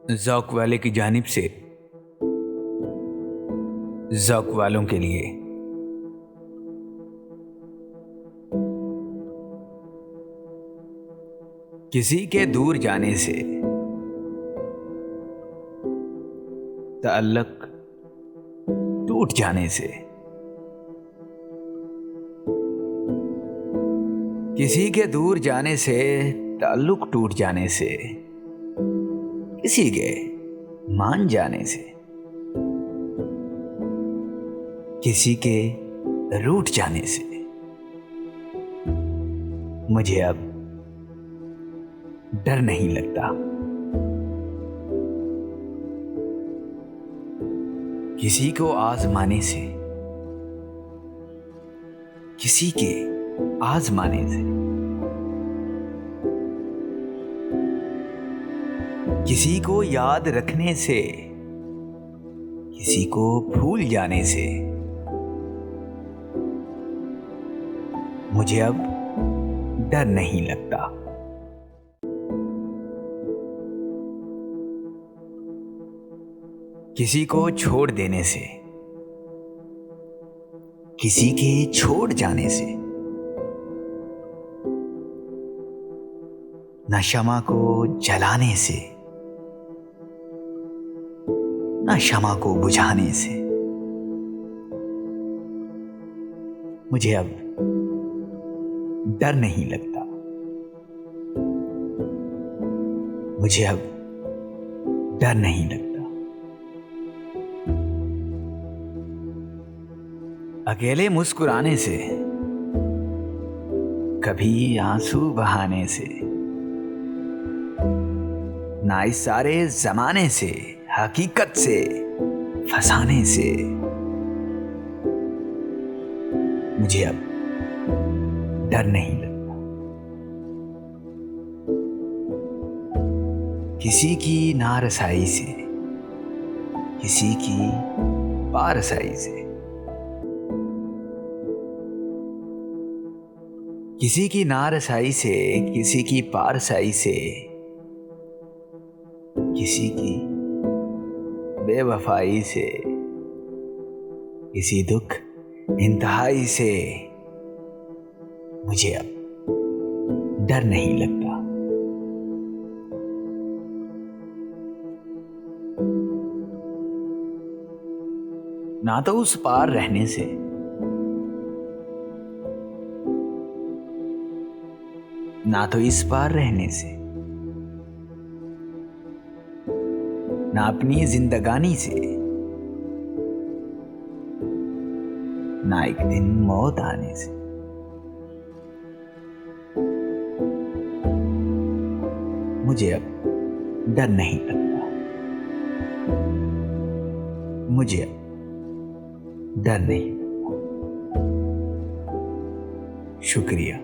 ज़ौक़ वाले की जानिब से ज़ौक़ वालों के लिए। किसी के दूर जाने से तअल्लुक़ टूट जाने से, किसी के दूर जाने से तअल्लुक़ टूट जाने से, किसी के मान जाने से, किसी के रूठ जाने से मुझे अब डर नहीं लगता। किसी को आज़माने से, किसी के आज़माने से, किसी को याद रखने से, किसी को भूल जाने से मुझे अब डर नहीं लगता। किसी को छोड़ देने से, किसी के छोड़ जाने से, न शमा को जलाने से, न शमा को बुझाने से मुझे अब डर नहीं लगता। मुझे अब डर नहीं लगता। अकेले मुस्कुराने से, कभी आंसू बहाने से, ना इस सारे जमाने से, हकीकत से फसाने से मुझे अब डर नहीं लगता। किसी की नारसाई से, किसी की पारसाई से, किसी की नारसाई से, किसी की पारसाई से, किसी की बेवफाई से, किसी दुख इंतहाई से मुझे अब डर नहीं लगता। ना तो उस पार रहने से, ना तो इस पार रहने से, ना अपनी जिंदगानी से, ना एक दिन मौत आने से मुझे अब डर नहीं लगता। मुझे अब डर नहीं लगता। शुक्रिया।